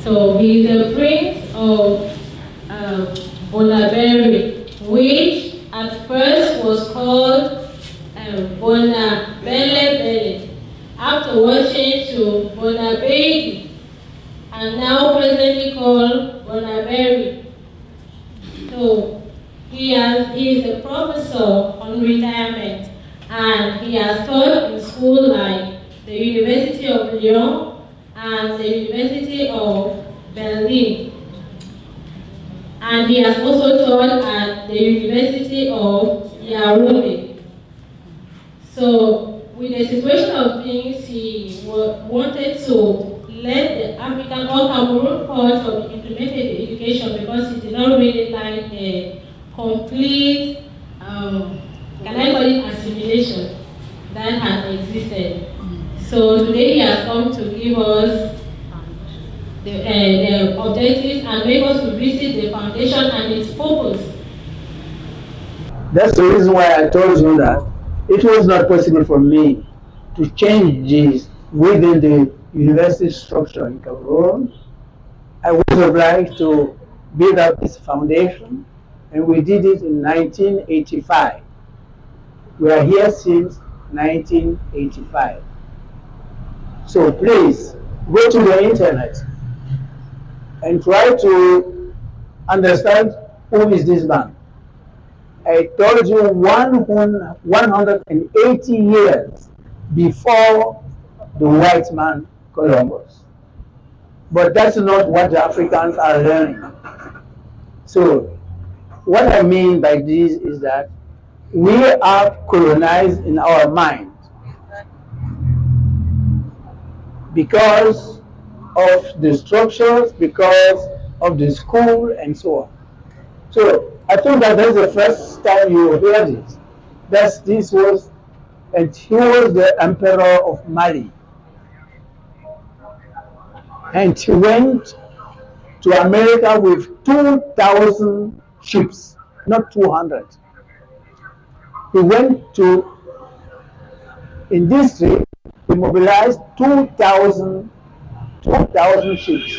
So he's the prince of Bonaberi, which at first was called Bonabele, afterwards changed to Bonabedi, and now presently called Bonaberi. So he is a professor on retirement, and he has taught in schools like the University of Lyon and the University of Berlin. And he has also taught at the University of Yaoundé. So with the situation of things, he wanted to let the African or Cameroon part of the implemented education, because he did not really like the complete, can I call it assimilation, that has existed. So today he has come to give us the objectives and make us to visit the foundation and its purpose. That's the reason why I told you that it was not possible for me to change this within the university structure in Cameroon. I was obliged to build up this foundation, and we did it in 1985. We are here since 1985. So please, go to the internet and try to understand who is this man. I told you 180 years before the white man Columbus. But that's not what the Africans are learning. So what I mean by this is that we are colonized in our mind because of the structures, because of the school, and so on. So I think that that's the first time you hear this. This was, and he was the emperor of Mali. And he went to America with 2,000 ships, not 200. He went to, in this trip, he mobilized 2,000 ships.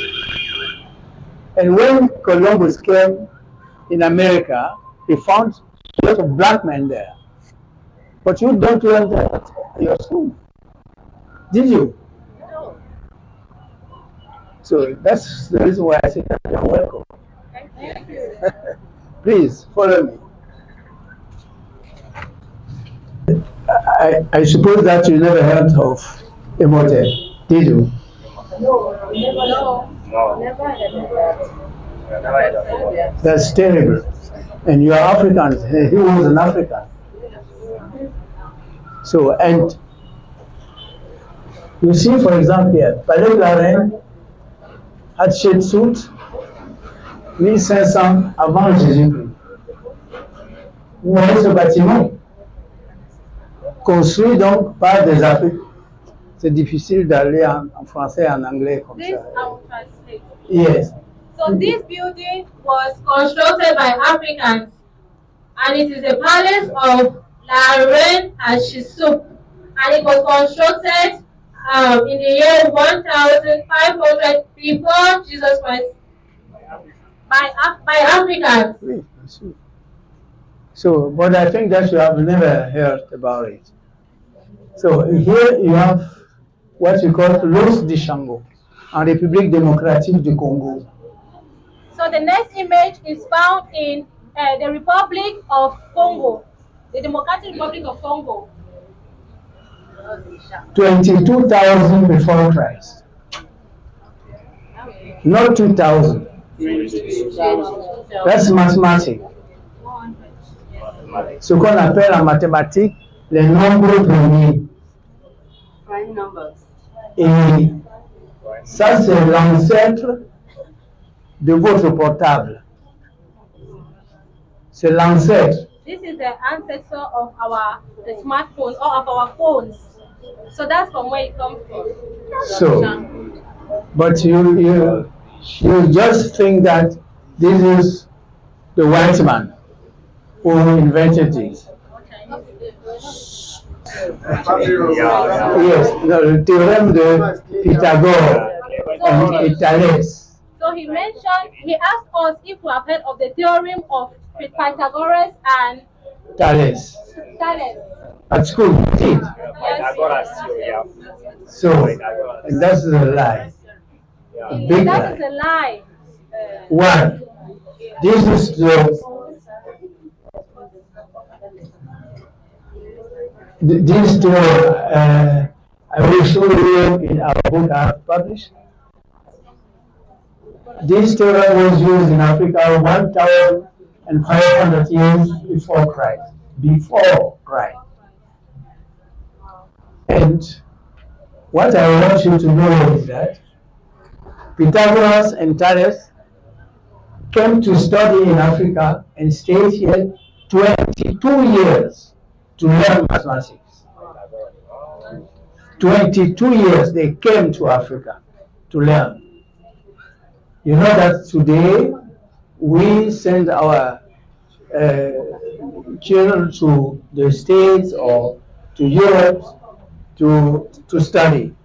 And when Columbus came in America, he found a lot of black men there. But you don't learn that at your school, did you? No. So that's the reason why I say that you're welcome. Thank you. Please follow me. I suppose that you never heard of Emotet, did you? No, never heard of that. That's terrible. And you are Africans. He was an African. So, and you see, for example, here, Palais Laren Hatshepsut, 1500 avant Jésus-Christ. Vous voyez ce bâtiment, construit donc par des Africains. C'est difficile d'aller en français et en anglais comme This ça. I will translate. Yes. So this building was constructed by Africans, and it is a palace of La Reine Hatshepsut, and it was constructed in the year 1500 before Jesus Christ by Africans. Oui, bien sûr. So, but I think that you have never heard about it. So here you have what you call l'os du Chango, en République démocratique du Congo. So the next image is found in the Republic of Congo, the Democratic Republic of Congo. 22,000 before Christ. Not 2,000. That's mathematics. Ce qu'on appelle en mathématiques les nombres premiers. Prime numbers. Et ça, c'est l'ancêtre de votre portable. C'est l'ancêtre. This is the ancestor of the smartphones or of our phones. So that's from where it comes from. So, but you just think that this is the white man who invented this. Yes, le théorème de Pythagore et Thalès. So he asked us if we have heard of the theorem of Pythagoras and Thales. Thales. At school, you did. Yes. So, and that's a lie. A big That lie. is a lie. Why? This is this I will show you in our book I have published. This theorem was used in Africa 1,500 years before Christ. Before Christ. And what I want you to know is that Pythagoras and Thales came to study in Africa and stayed here 22 years to learn mathematics. 22 years they came to Africa to learn. You know that today we send our children to the States or to Europe to study.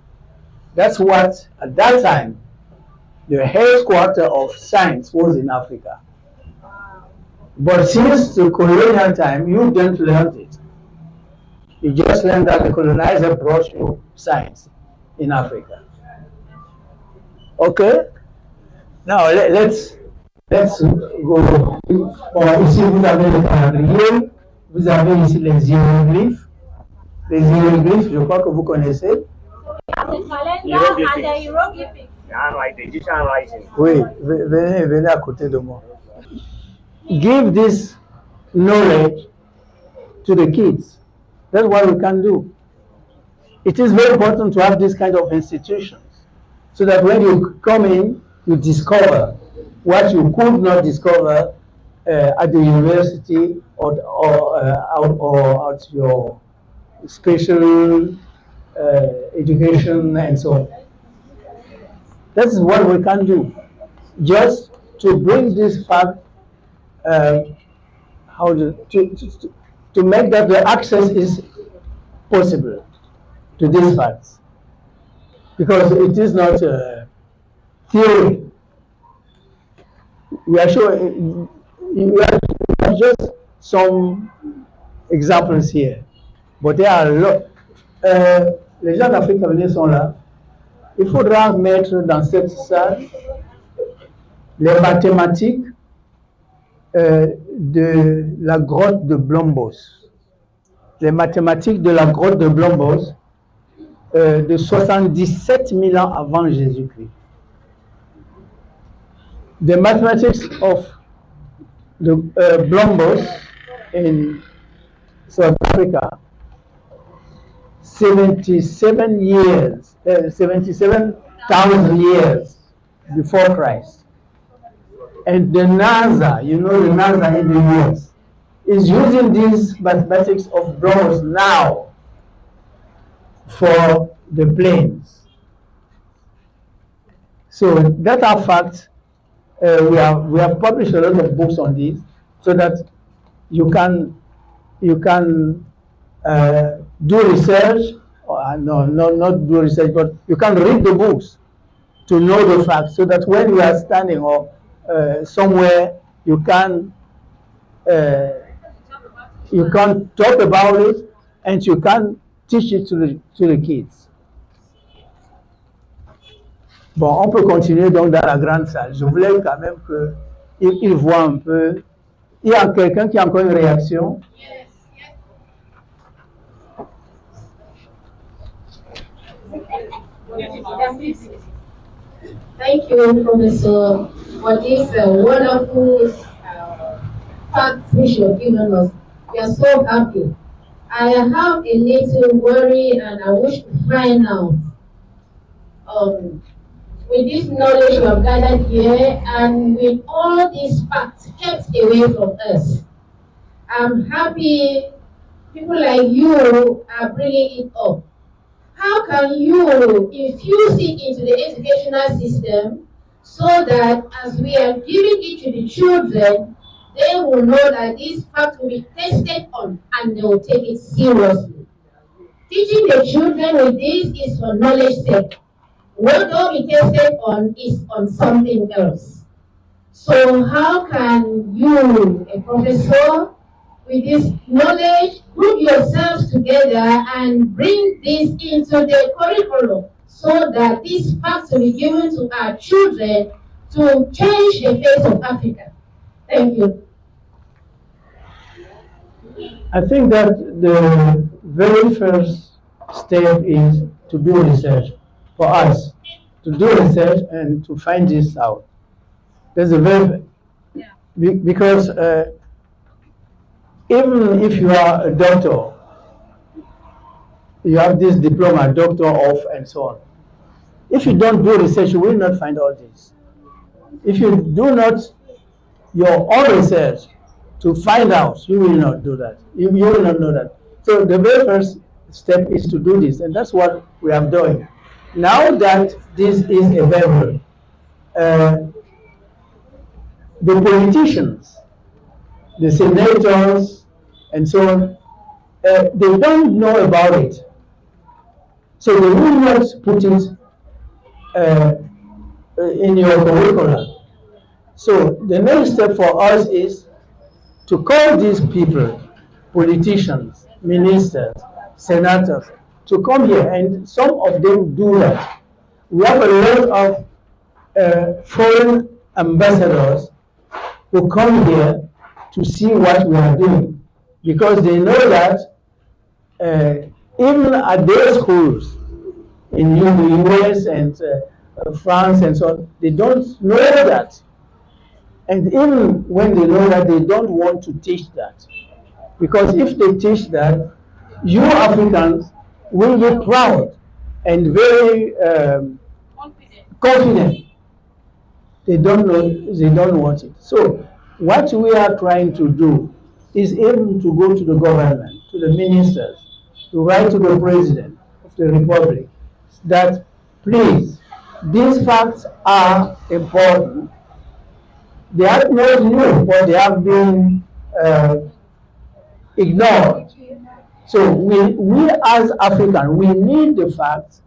That's what, at that time, the headquarters of science was in Africa. But since the colonial time, you didn't learn it. You just learned that the colonizer brought you science in Africa. Okay? Now let's go. Bon, ici vous avez le calendrier, vous avez ici les hiéroglyphes. Les hiéroglyphes, je crois que vous connaissez. Oui, venez à côté de moi. Give this knowledge to the kids. That's what we can do. It is very important to have this kind of institutions so that when you come in, you discover what you could not discover at the university or at your special education and so on. That is what we can do. Just to bring this fact, to make that the access is possible to these facts. Because it is not theory. We are showing, we have just some examples here. But there are a lot. Les gens d'AfricAvenir sont là. Il faudra mettre dans cette salle les mathématiques de la grotte de Blombos. Les mathématiques de la grotte de Blombos de 77 000 ans avant Jésus-Christ. The mathematics of the Blombos in South Africa, 77,000 years before Christ. And the NASA, you know the NASA in the US, is using these mathematics of Blombos now for the planes. So that are facts. We have published a lot of books on this, so that you can do research, or no, not do research, but you can read the books to know the facts, so that when you are standing or somewhere, you can talk about it and you can teach it to the kids. Bon, on peut continuer donc dans la grande salle. Je voulais quand même qu'ils voient un peu. Il y a quelqu'un qui a encore une réaction? Thank you, Professor, for this wonderful facts which you have given us. We are so happy. I have a little worry and I wish to find out with this knowledge you have gathered here and with all these facts kept away from us. I'm happy people like you are bringing it up. How can you infuse it into the educational system so that as we are giving it to the children, they will know that this fact will be tested on and they will take it seriously. Teaching the children with this is for knowledge sake. what they'll be tested on is on something else. So how can you, a professor, with this knowledge, group yourselves together and bring this into the curriculum so that these facts will be given to our children to change the face of Africa? Thank you. I think that the very first step is to do research for us, to do research and to find this out. There's a very, because even if you are a doctor, you have this diploma, doctor of, and so on. If you don't do research, you will not find all this. If you do not your own research to find out, you will not do that. You will not know that. So the very first step is to do this, and that's what we are doing. Now that this is available, the politicians, the senators, and so on, they don't know about it. So they will not put it in your curriculum. So the next step for us is to call these people, politicians, ministers, senators, to come here, and some of them do that. We have a lot of foreign ambassadors who come here to see what we are doing, because they know that even at their schools in the US and France and so on, they don't know that. And even when they know that, they don't want to teach that. Because if they teach that, you Africans will be proud and very confident. They don't know, they don't want it. So what we are trying to do is even to go to the government, to the ministers, to write to the president of the republic that please, these facts are important. They are not new, but they have been ignored. So we as Africans, we need the facts,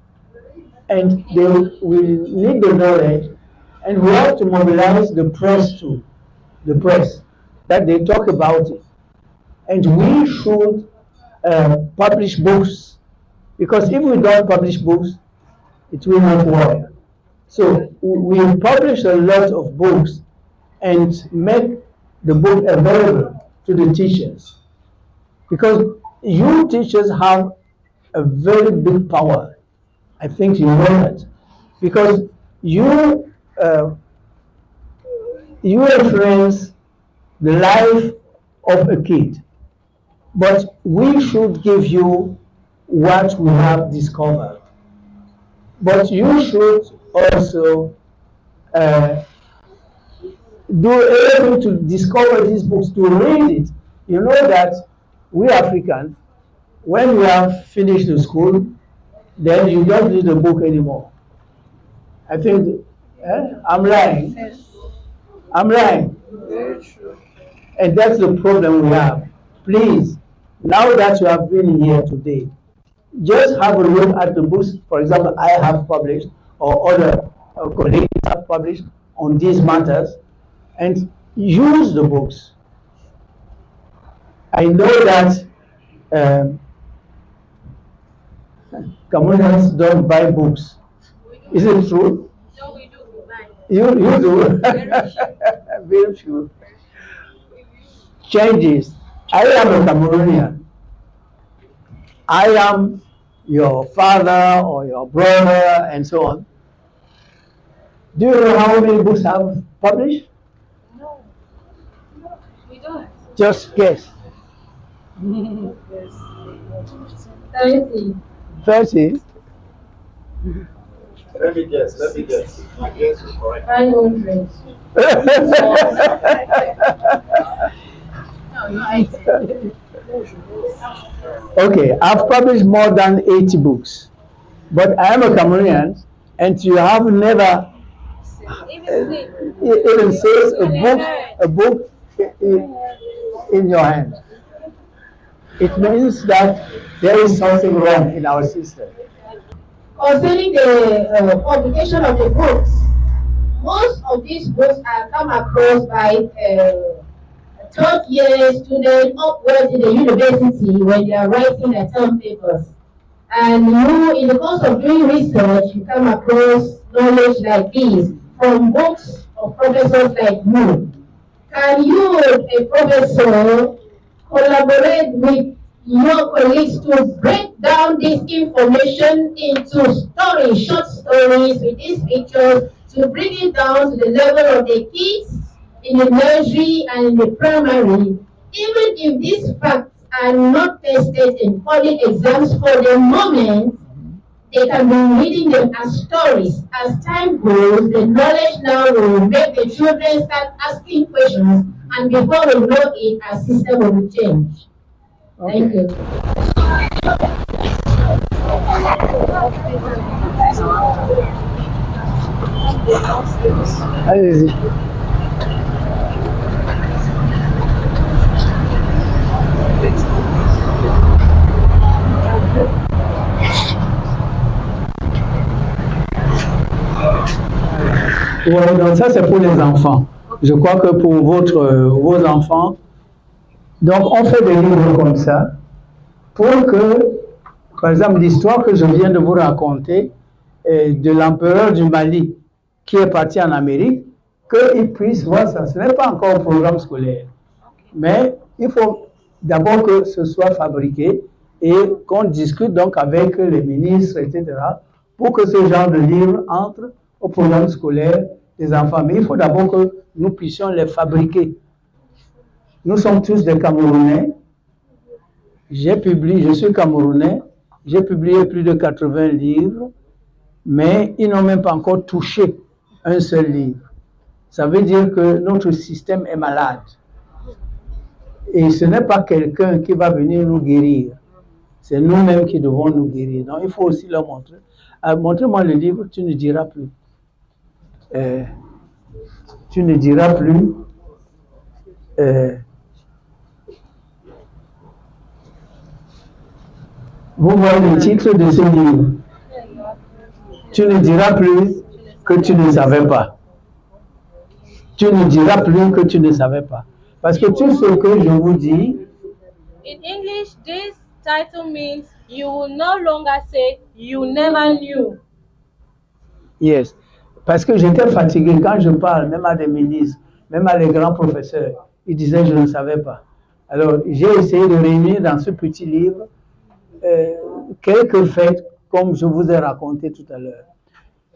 and we need the knowledge, and we have to mobilize the press too, the press, that they talk about it. And we should publish books, because if we don't publish books, it will not work. So we publish a lot of books and make the book available to the teachers, because you teachers have a very big power. I think you know that, because you influence the life of a kid, but we should give you what we have discovered. But you should also do everything to discover these books, to read it. You know that we Africans, when we have finished the school, then you don't read the book anymore. I think, I'm lying. I'm lying. And that's the problem we have. Please, now that you have been here today, just have a look at the books, for example, I have published, or other colleagues have published on these matters, and use the books. I know that Cameroonians don't buy books. Is it true? No, we do. You do? Very few. Changes. I am a Cameroonian. I am your father or your brother and so on. Do you know how many books I've published? No, we don't. Just guess. 30. 30? Let me guess. My guess is correct. 500. Okay, I've published more than 80 books, but I am a Cameroonian, and you have never even says a book in your hand. It means that there is something wrong in our system. concerning the publication of the books, most of these books are come across by third year students upwards in the university when they are writing their term papers. And you, in the course of doing research, you come across knowledge like this from books of professors like you. Can you, a professor, collaborate with your colleagues to break down this information into stories, short stories with these pictures, to bring it down to the level of the kids in the nursery and in the primary, even if these facts are not tested in public exams for the moment, they can be reading them as stories. As time goes, the knowledge now will make the children start asking questions, and before we know it, our system will change. Okay. Thank you. Allez-y. Ouais, donc ça c'est pour les enfants. Je crois que pour vos enfants, donc on fait des livres comme ça pour que, par exemple, l'histoire que je viens de vous raconter de l'empereur du Mali qui est parti en Amérique, qu'ils puissent voir ça. Ce n'est pas encore un programme scolaire, mais il faut d'abord que ce soit fabriqué et qu'on discute donc avec les ministres, etc., pour que ce genre de livre entre au programme scolaire des enfants. Mais il faut d'abord que nous puissions les fabriquer. Nous sommes tous des Camerounais. Je suis Camerounais. J'ai publié plus de 80 livres, mais ils n'ont même pas encore touché un seul livre. Ça veut dire que notre système est malade. Et ce n'est pas quelqu'un qui va venir nous guérir. C'est nous-mêmes qui devons nous guérir. Donc il faut aussi leur montrer. Montre-moi le livre, tu ne diras plus. Tu ne diras plus. Vous voyez le titre de ce livre. Tu ne diras plus que tu ne savais pas. Tu ne diras plus que tu ne savais pas. Parce que tout ce que je vous dis. In English, this title means you will no longer say you never knew. Yes. Parce que j'étais fatigué quand je parle, même à des ministres, même à les grands professeurs. Ils disaient je ne savais pas. Alors j'ai essayé de réunir dans ce petit livre quelques faits comme je vous ai raconté tout à l'heure.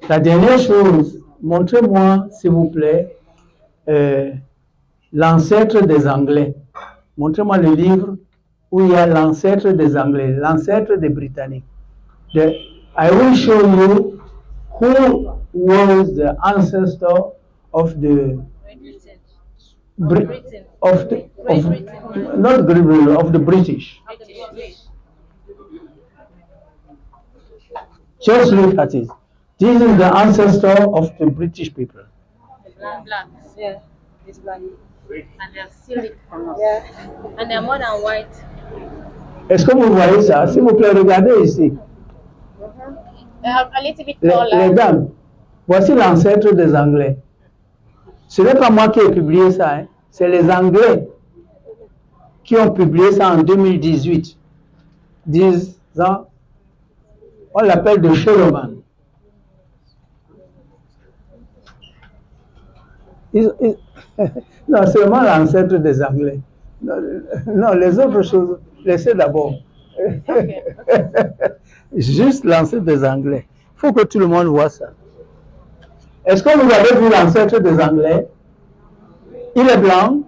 La dernière chose, montrez-moi s'il vous plaît l'ancêtre des Anglais. Montrez-moi le livre où il y a l'ancêtre des Anglais, l'ancêtre des Britanniques. I will show you who was the ancestor of the not Great Britain, of the British. Just look at it. This is the ancestor of the British people. Black. Yeah, it's black. And they're silly. Yeah. And they're more than white. Est-ce que vous voyez ça? S'il vous plaît, regardez ici. A little bit taller. Les dames, voici l'ancêtre des Anglais. Ce n'est pas moi qui ai publié ça, hein. C'est les Anglais qui ont publié ça en 2018. 10 ans, on l'appelle de Showman. Non, seulement l'ancêtre des Anglais. Non, les autres choses, laissez d'abord. Okay. Juste l'ancêtre des Anglais. Il faut que tout le monde voit ça. Est-ce que vous avez vu l'ancêtre des Anglais? Il est blanc.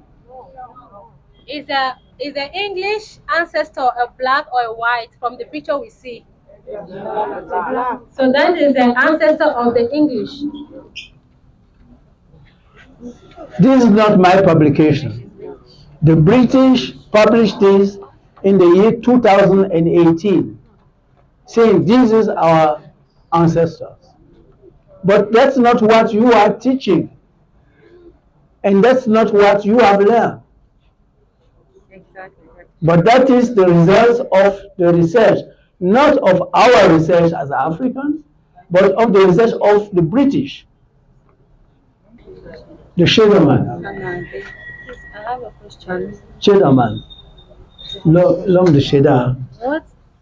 Is the English ancestor a black or a white from the picture we see? So that is the ancestor of the English. This is not my publication. The British published this in the year 2018, saying this is our ancestors. But that's not what you are teaching. And that's not what you have learned. Exactly. But that is the result of the research, not of our research as Africans, but of the research of the British, the Shederman. I have a question. Shederman. L'homme de Cheddar.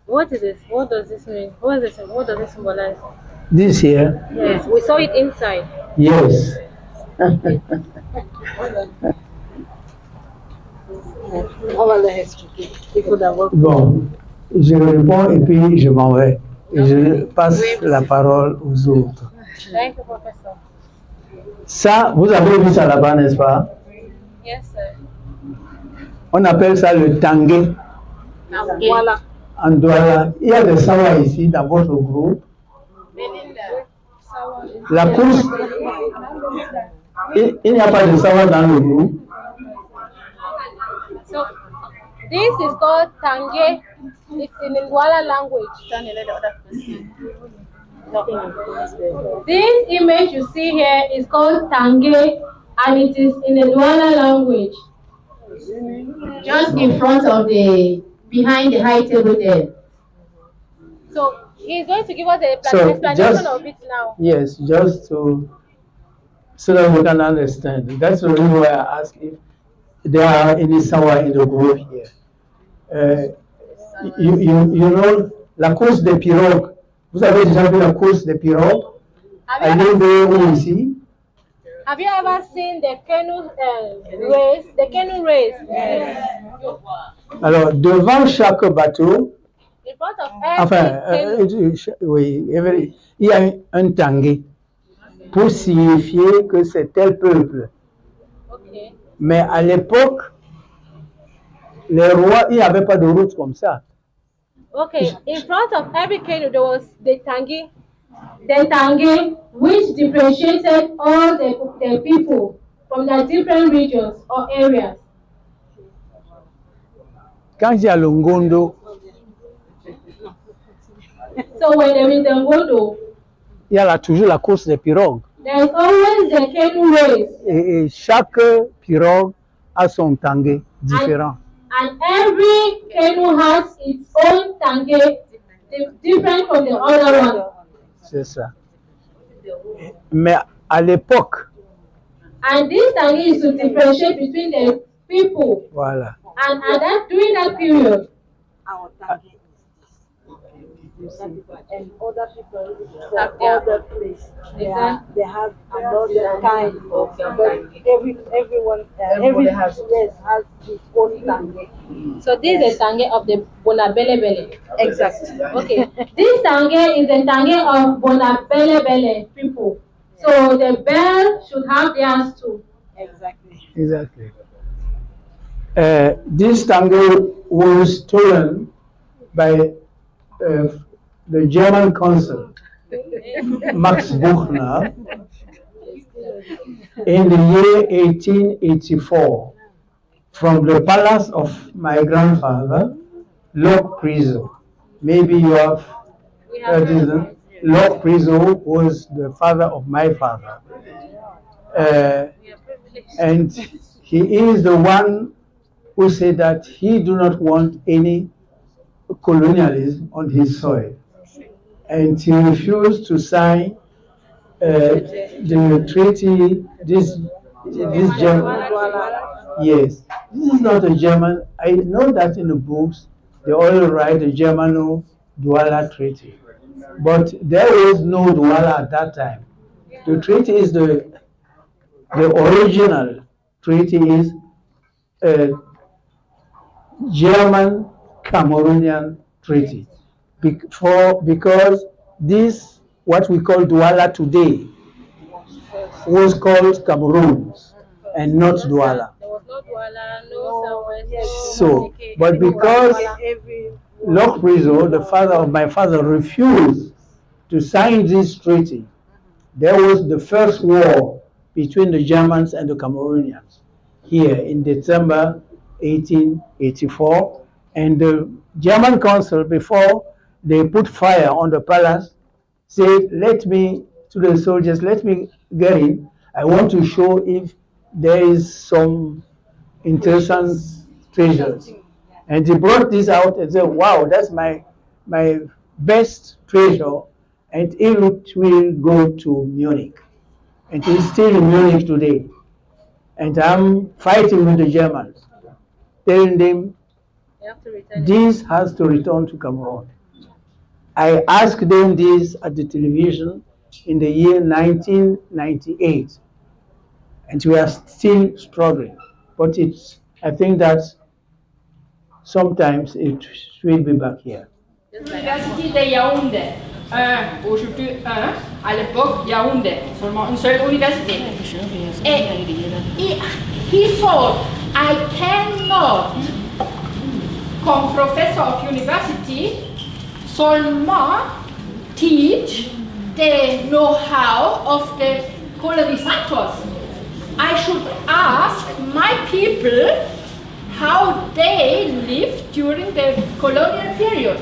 What is this? What does this mean? What does this symbolize? This here? Yes, we saw it inside. Yes. On va leur expliquer. Il faut d'abord. Bon, je réponds et puis je m'en vais. Et je passe la parole aux autres. Thank you, Professor. Ça, vous avez vu ça là-bas, n'est-ce pas? Yes, sir. On appelle ça le tangué. Voilà. En Douala, il y a des sawas ici dans votre groupe. La course, il n'y a pas de sawa dans le groupe. So, this is called Tange. It's in the Douala language. This image you see here is called Tange, and it is in the Douala language. Just in front of behind the high table there. So he's going to give us an So, explanation of it now. Yes, just so that we can understand. That's the reason why I asked if there are any sawa in the group here. You know, la course des pirogues. Vous avez déjà vu la course des pirogues? Ici. Have you ever seen the canoe race? The canoe race. Yes. Alors, devant chaque bateau, In front of every canoe. il y a un tangué pour signifier que c'est tel peuple. Okay. Mais à l'époque, les rois, il n'y avait pas de route comme ça. Okay. In front of every canoe there was the tangi. The Tange, which differentiated all the people from the different regions or areas. Quand il y a le ngondo, So when there is the Ngodo, il y a toujours la course des pirogues. there is always the canoe race. Et chaque pirogue a son tangué différent. And every canoe has its own Tange, different from the other one. C'est ça. Mais à l'époque, And this Tange is to differentiate between the people. voilà. And during that period, Our target is and other people from other place. They have another kind of, but everyone has his own tange. So this is the tange of the Bonabele. Exactly. okay, this Tange is the Tange of Bonabele people. So the bell should have theirs too. Exactly. This tango was stolen by the German consul, Max Buchner, in the year 1884 from the palace of my grandfather, Locke Priso. Maybe you have heard this. Locke Priso was the father of my father. And he is the one who said that he do not want any colonialism on his soil. And he refused to sign the treaty, this German. Yes, this is not a German. I know that in the books, they all write the Germano-Douala Treaty. But there was no Douala at that time. The treaty is the original treaty is German Cameroonian treaty. Because this, what we call Douala today, was called Cameroon and not Douala. There was no Douala, no Southwest. So, but because Locke Priso, the father of my father, refused to sign this treaty, there was the first war between the Germans and the Cameroonians here in December 1884. And the German consul, before they put fire on the palace, said, let me, to the soldiers, let me get in. I want to show if there is some interesting treasures. And he brought this out and said, wow, that's my best treasure. and it will go to Munich. And it's still in Munich today. And I'm fighting with the Germans, telling them this has to return to Cameroon. I asked them this at the television in the year 1998, and we are still struggling. But I think that sometimes it will be back here. L'université de Yaoundé, aujourd'hui à l'époque Yaoundé, seulement une seule université. Et he thought, I cannot, comme professor of university, seulement teach the know-how of the colonizators. I should ask my people how they lived during the colonial period.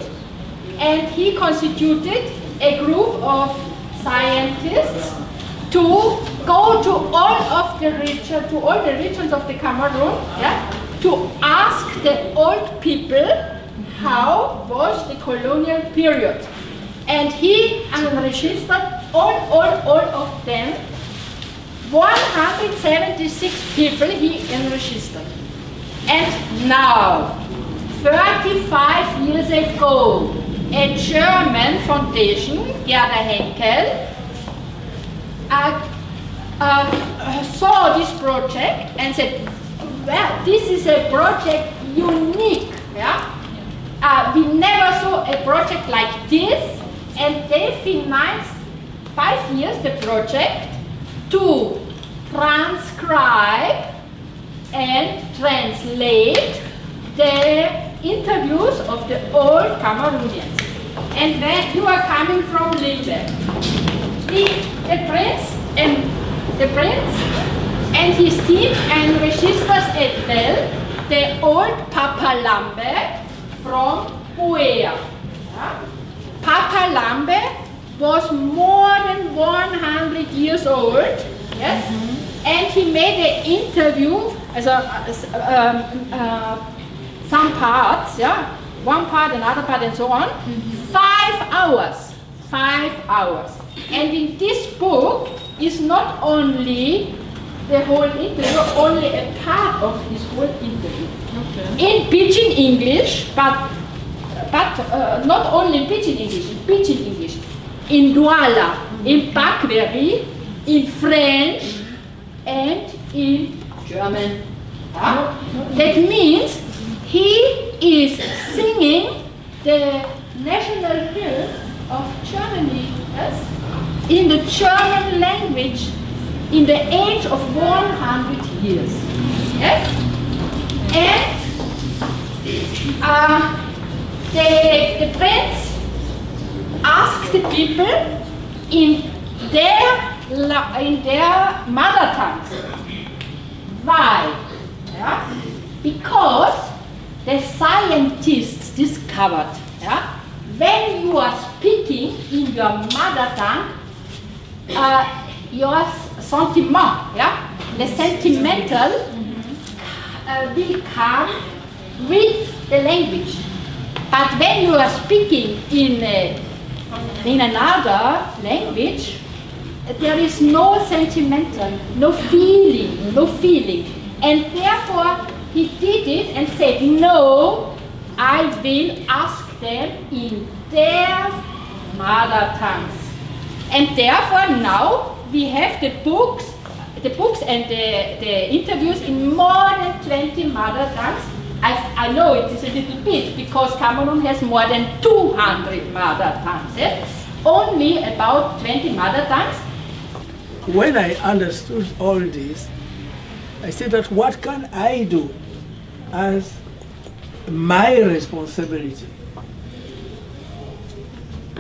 And he constituted a group of scientists to go to all the regions of the Cameroon, to ask the old people how was the colonial period. And he registered all of them. 176 people he enregistered. And now, 35 years ago, a German foundation, Gerda Henkel, saw this project and said, well, this is a project unique. We never saw a project like this, and they financed 5 years the project to transcribe and translate the interviews of the old Cameroonians. And when you are coming from Limbé, the prince and his team registers as well the old Papa Lambe from Uea. Papa Lambe was more than 100 years old, yes, and he made an interview as some parts, one part, another part, and so on. 5 hours, 5 hours. And in this book is not only the whole interview, only a part of this whole interview. In Pidgin English, but not only in Pidgin English, in Douala, in Pakberi, in French, and in German. That means he is singing the national hymn of Germany, yes, in the German language in the age of 100 years. Yes? And the prince asked the people in their mother tongue. Why? Yeah? Because the scientists discovered, when you are speaking in your mother tongue, your sentiment, the sentimental will come with the language. But when you are speaking in another language, there is no sentimental, no feeling. And therefore, he did it and said, no, I will ask them in their mother tongues. And therefore now we have the books and the interviews in more than 20 mother tongues. I know it is a little bit because Cameroon has more than 200 mother tongues. Only about 20 mother tongues. When I understood all this, I said that what can I do as my responsibility?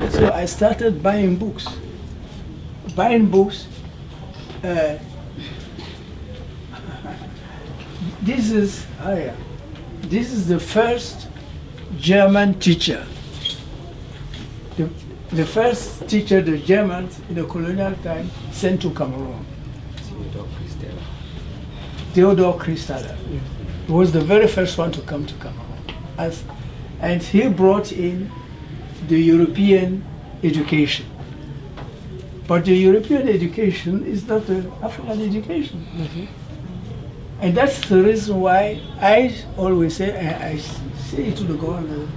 So I started buying books. This is the first German teacher. The first teacher the Germans in the colonial time sent to Cameroon. Theodore Christaller. He was the very first one to come to Cameroon. And he brought in the European education. But the European education is not the African education. And that's the reason why I always say, I say to the government,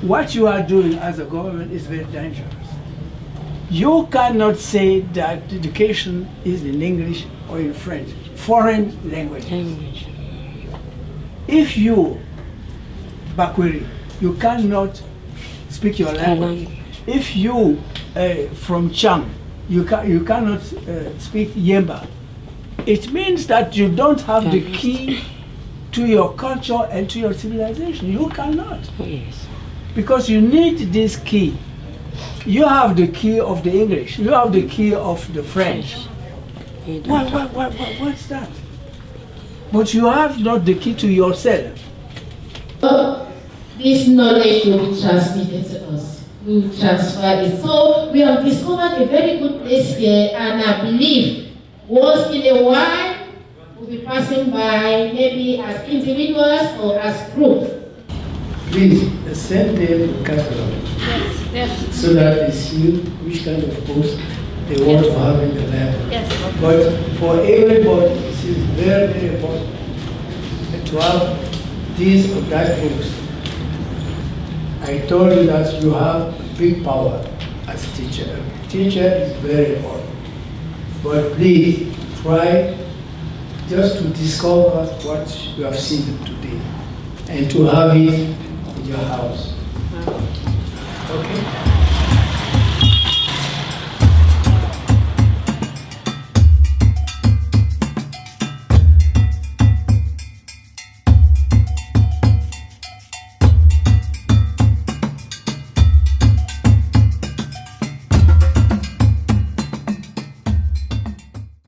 what you are doing as a government is very dangerous. You cannot say that education is in English or in French, foreign language. If you, Bakweri, you cannot speak your language. If you, from Chang, you cannot speak Yemba, it means that you don't have the key to your culture and to your civilization. You cannot. Yes. Because you need this key. You have the key of the English. You have the key of the French. What's that? But you have not the key to yourself. This knowledge will be transmitted to us. We will transfer it. So we have discovered a very good place here, and I believe once in a while we'll be passing by, maybe as individuals or as groups. Please send them catalog. Yes. So that they see which kind of books they want to have in the library. Yes. But for everybody, it is very, very important to have these or that books. I told you that you have big power as a teacher. Teacher is very important. But please try just to discover what you have seen today and to have it in your house. Okay?